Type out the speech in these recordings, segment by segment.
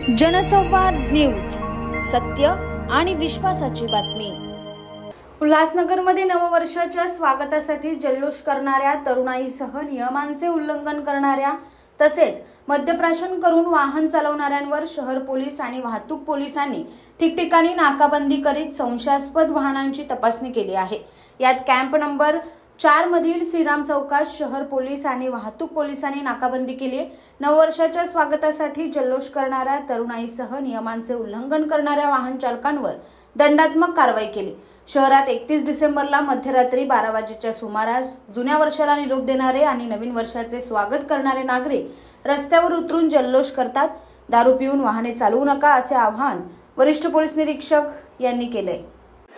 जनसंवाद न्यूज, सत्य आणि विश्वासाची बातमी। उल्हासनगरमध्ये नववर्षाच्या स्वागतासाठी जल्लोष करणाऱ्या तरुणाईसह नियमांचे उल्लंघन करणाऱ्या तसेच मद्यप्राशन करून वाहन चालवणाऱ्यांवर शहर पोलीस आणि वाहतूक पोलिसांनी ठिकठिकाणी नाकाबंदी करीत संशयास्पद वाहनांची तपासणी केली आहे। यात कॅम्प नंबर 4 मधील श्रीराम चौकात शहर पोलीस आणि वाहतूक पोलिसांनी नाकाबंदी केली आहे। नववर्षाच्या स्वागतासाठी जल्लोष करणाऱ्या तरुणाईसह नियमांचे उल्लंघन करणाऱ्या वाहन चालकांवर दंडात्मक कारवाई केली। शहरात 31 डिसेंबरला मध्यरात्री 12 वाजेच्या सुमारास जुन्या वर्षाला निरोप देणारे आणि नवीन वर्षाचे स्वागत करणारे नागरिक रस्त्यावर उतरून जल्लोष करतात। दारू पिऊन वाहने चालवू नका असे आवाहन वरिष्ठ पोलीस निरीक्षक यांनी केले।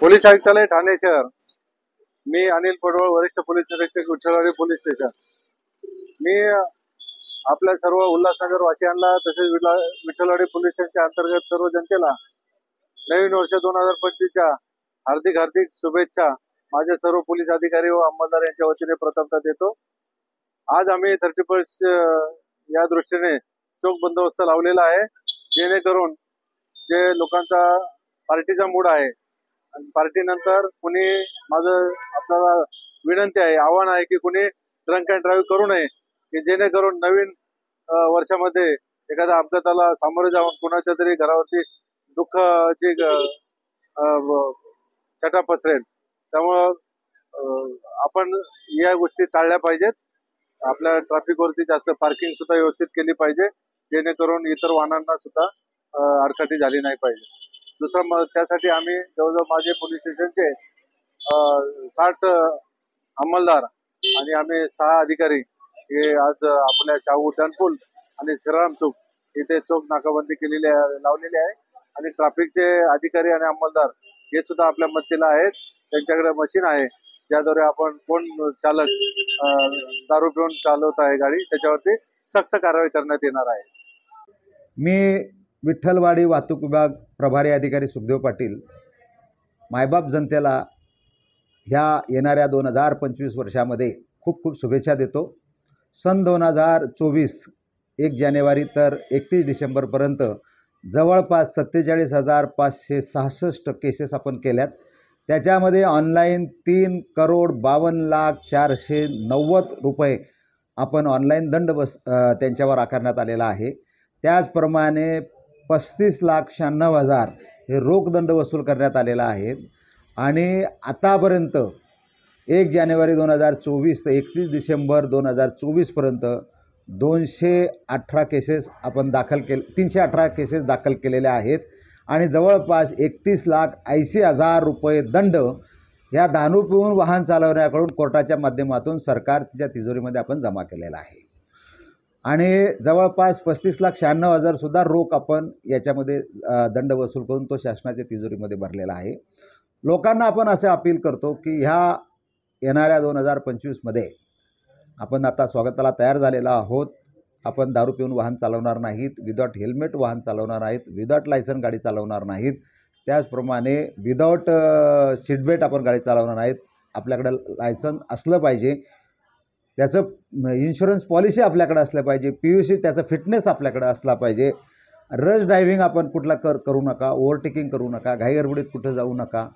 पोलीस आयुक्तालय ठाणे शहर, मी अनिल पडवळ, वरिष्ठ पोलीस निरीक्षक, विठ्ठलवाडी पोलीस स्टेशन। मी आपल्या सर्व उल्हासनगर वासियांना तसेच विठ्ठलवाडी पोलीस स्टेशनच्या अंतर्गत सर्व जनतेला नवीन वर्ष 2025च्या हार्दिक शुभेच्छा माझे सर्व पोलीस अधिकारी व अंमलदार यांच्या वतीने प्रथमतः देतो। आज आम्ही 31 या दृष्टीने चोख बंदोबस्त लावलेला आहे, जेणेकरून जे लोकांचा पार्टीचा मूड आहे आणि पार्टी नंतर कुणी माझं आपल्याला विनंती आहे, आव्हान आहे की कुणी ड्रंक अँड ड्राईव्ह करू नये, की जेणेकरून नवीन वर्षामध्ये एखाद्या अपघाताला सामोरे जाऊन कुणाच्या तरी घरावरती दुःखाची छटा पसरेल। त्यामुळं आपण या गोष्टी टाळल्या पाहिजेत। आपल्या ट्रॅफिकवरती जास्त पार्किंग सुद्धा व्यवस्थित केली पाहिजे, जेणेकरून इतर वाहनांना सुद्धा अडचणी झाली नाही पाहिजे। दुसरं त्यासाठी आम्ही जवळजवळ माझे पोलीस स्टेशनचे 60 अंमलदार आणि आम्ही 6 अधिकारी हे आज आपल्या शाहू उड्डाणपूल आणि श्रीराम चौक इथे चोख नाकाबंदी लावलेली आहे आणि ट्रॅफिकचे अधिकारी आणि अंमलदार हे सुद्धा आपल्या मदतीला आहेत। त्यांच्याकडे मशीन आहे ज्याद्वारे आपण कोण चालक दारू पिऊन चालवत आहे गाडी त्याच्यावरती सक्त कारवाई करण्यात येणार आहे। मी विठ्ठलवाडी वाहतूक विभाग प्रभारी अधिकारी सुखदेव पाटील मायबाप जनतेला ह्या येणाऱ्या 2025 वर्षामध्ये खूप खूप शुभेच्छा देतो। सन 2024 1 जानेवारी तर 31 डिसेंबरपर्यंत जवळपास 47,566 केसेस आपण केल्यात। त्याच्यामध्ये ऑनलाईन 3,52,04,90 रुपये आपण ऑनलाईन दंड त्यांच्यावर आकारण्यात आलेला आहे। त्याचप्रमाणे 35,96,000 हे रोख दंड वसूल करण्यात आलेला आहे आणि आतापर्यंत 1 जानेवारी 2024 ते 31 डिसेंबर 2024 पर्यंत 218 केसेस आपण दाखल केले 318 केसेस दाखल केलेल्या आहेत आणि जवळपास 31,80,000 रुपये दंड या दारू पिऊन वाहन चालवण्याकडून कोर्टाच्या माध्यमातून सरकारच्या तिजोरीमध्ये आपण जमा केलेला आहे आणि जवळपास 35,96,000 सुद्धा रोख आपण याच्यामध्ये दंड वसूल करून तो शासनाच्या तिजोरीमध्ये भरलेला आहे। लोकांना आपण असे अपील करतो की ह्या येणाऱ्या 2025 मध्ये आपण आता स्वागताला तयार झालेला आहोत। आपण दारू पिऊन वाहन चालवणार नाहीत, विदाउट हेल्मेट वाहन चालवणार नाहीत, विदाउट लायसन गाडी चालवणार नाहीत, त्याचप्रमाणे विदाउट सीटबेल्ट आपण गाडी चालवणार नाहीत। आपल्याकडे लायसन असलं पाहिजे, त्याचं इन्शुरन्स पॉलिसी आपल्याकडे असलं पाहिजे, PUC त्याचं फिटनेस आपल्याकडे असला पाहिजे। रश ड्रायव्हिंग आपण कुठला करू नका, ओव्हरटेकिंग करू नका, घाई गडबडीत कुठं जाऊ नका,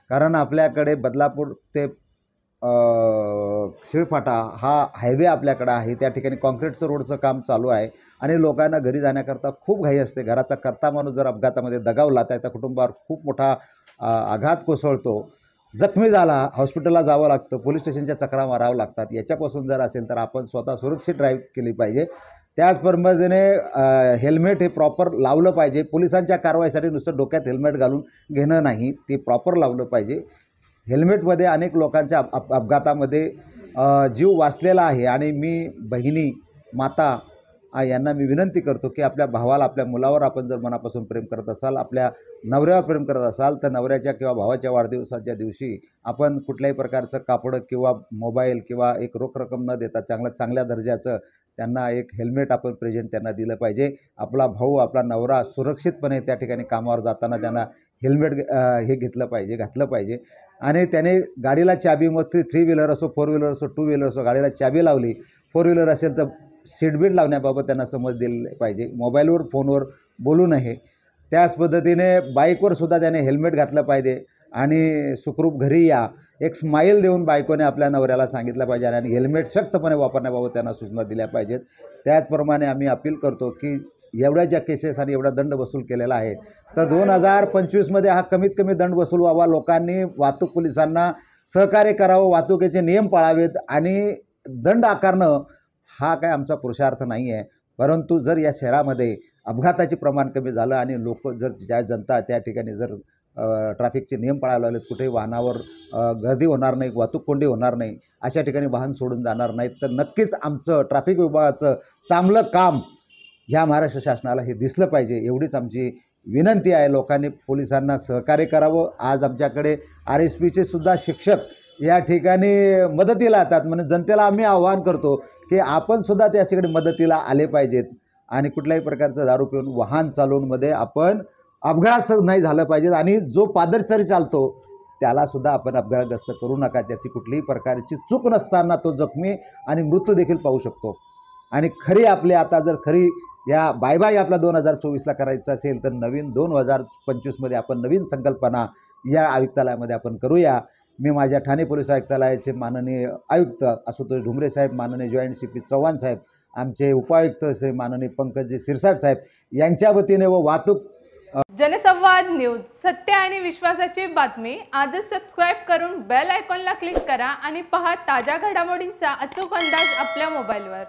कारण आपल्याकडे बदलापूर ते शिळफाटा हा हायवे आपल्याकडे आहे। त्या ठिकाणी कॉन्क्रीटचं रोडचं काम चालू आहे आणि लोकांना घरी जाण्याकरता खूप घाई असते। घराचा करता माणूस जर अपघातामध्ये दगावला तर त्या कुटुंबावर खूप मोठा आघात कोसळतो, जखमी झाला हॉस्पिटलला जावं लागतं, पोलीस स्टेशनच्या चक्रा मारावं लागतात। याच्यापासून जर असेल तर आपण स्वतः सुरक्षित ड्राईव्ह केली पाहिजे। त्याचप्रमाणे हेल्मेट हे प्रॉपर लावलं पाहिजे। पोलिसांच्या कारवाईसाठी नुसतं डोक्यात हेल्मेट घालून घेणं नाही, ते प्रॉपर लावलं पाहिजे। हेल्मेटमध्ये अनेक लोकांच्या अपघातामध्ये जीव वाचलेला आहे आणि मी बहिणी माता यांना मी विनंती करतो की आपल्या भावाला आपल्या मुलावर आपण जर मनापासून प्रेम करत असाल, आपल्या नवऱ्यावर प्रेम करत असाल तर नवऱ्याच्या किंवा भावाच्या वाढदिवसाच्या दिवशी आपण कुठल्याही प्रकारचं कापड किंवा मोबाईल किंवा एक रोख रक्कम न देता चांगल्या दर्जाचं त्यांना एक हेल्मेट आपण प्रेझेंट त्यांना दिलं पाहिजे। आपला भाऊ आपला नवरा सुरक्षितपणे त्या ठिकाणी कामावर जाताना त्यांना हेल्मेट हे घातलं पाहिजे आणि त्याने गाडीला चाबी मग थ्री व्हीलर असो, 4 व्हीलर असो, 2 व्हीलर असो, गाडीला चाबी लावली, 4 व्हीलर असेल तर सीट बेल्ट लावण्याबाबत त्यांना समज दिली पाहिजे। मोबाईलवर फोनवर बोलू नये. त्याच पद्धतीने बाईकवर सुद्धा त्याने हेल्मेट घातलं पाहिजे आणि सुखरूप घरी या, एक स्माईल देऊन बायकोने आपल्या नवऱ्याला सांगितलं पाहिजे आणि हेल्मेट सख्तपणे वापरण्याबाबत त्यांना सूचना दिल्या पाहिजेत. त्याचप्रमाणे आम्ही अपील करतो की एवढ्या ज्या केसेस आणि एवढा दंड वसूल केलेला आहे, तर 2025मध्ये हा कमीत कमी दंड वसूल व्हावा. लोकांनी वाहतूक पोलिसांना सहकार्य करावं, वाहतुकीचे नियम पाळावेत आणि दंड आकारणं हा काय आमचा पुरुषार्थ नाही आहे. परंतु जर या शहरामध्ये अपघाताचे प्रमाण कमी झालं आणि लोक जर ज्या जनता त्या ठिकाणी जर ट्रॅफिकचे नियम पाळायला लागलेत, कुठेही वाहनावर गर्दी होणार नाही, वाहतूक कोंडी होणार नाही, अशा ठिकाणी वाहन सोडून जाणार नाहीत, तर नक्कीच आमचं ट्रॅफिक विभागाचं चांगलं काम ह्या महाराष्ट्र शासनाला हे दिसलं पाहिजे. एवढीच आमची विनंती आहे. लोकांनी पोलिसांना सहकार्य करावं. आज आमच्याकडे RSPचे सुद्धा शिक्षक या ठिकाणी मदतीला येतात. म्हणजे जनतेला आम्ही आवाहन करतो की आपण सुद्धा त्याच्याकडे मदतीला आले पाहिजेत आणि कुठल्याही प्रकारचं दारू पिऊन वाहन चालवूनमध्ये आपण अपघात नाही झालं पाहिजे. आणि जो पादचारी चालतो त्यालासुद्धा आपण अपघातग्रस्त करू नका. त्याची कुठलीही प्रकारची चूक नसताना तो जखमी आणि मृत्यू देखील पाहू शकतो. आणि खरी आपले आता जर खरी या बाय आपला 2024ला करायचं असेल तर नवीन 2025मध्ये आपण नवीन संकल्पना या आयुक्तालयामध्ये आपण करूया. मी माझ्या ठाणे पोलीस आयुक्तालयाचे माननीय आयुक्त आशुतोष ढुमरे साहेब, माननीय जॉईंट CP चव्हाण साहेब, आमचे उपायुक्त श्री माननीय पंकजी सिरसाट साहेब यांच्या वतीने व वाहतूक जनसंवाद न्यूज, सत्य आणि विश्वासाची बातमी. आजच सबस्क्राइब करून बेल आयकॉनला क्लिक करा आणि पहा ताज्या घडामोडींचा अचूक अंदाज आपल्या मोबाईलवर.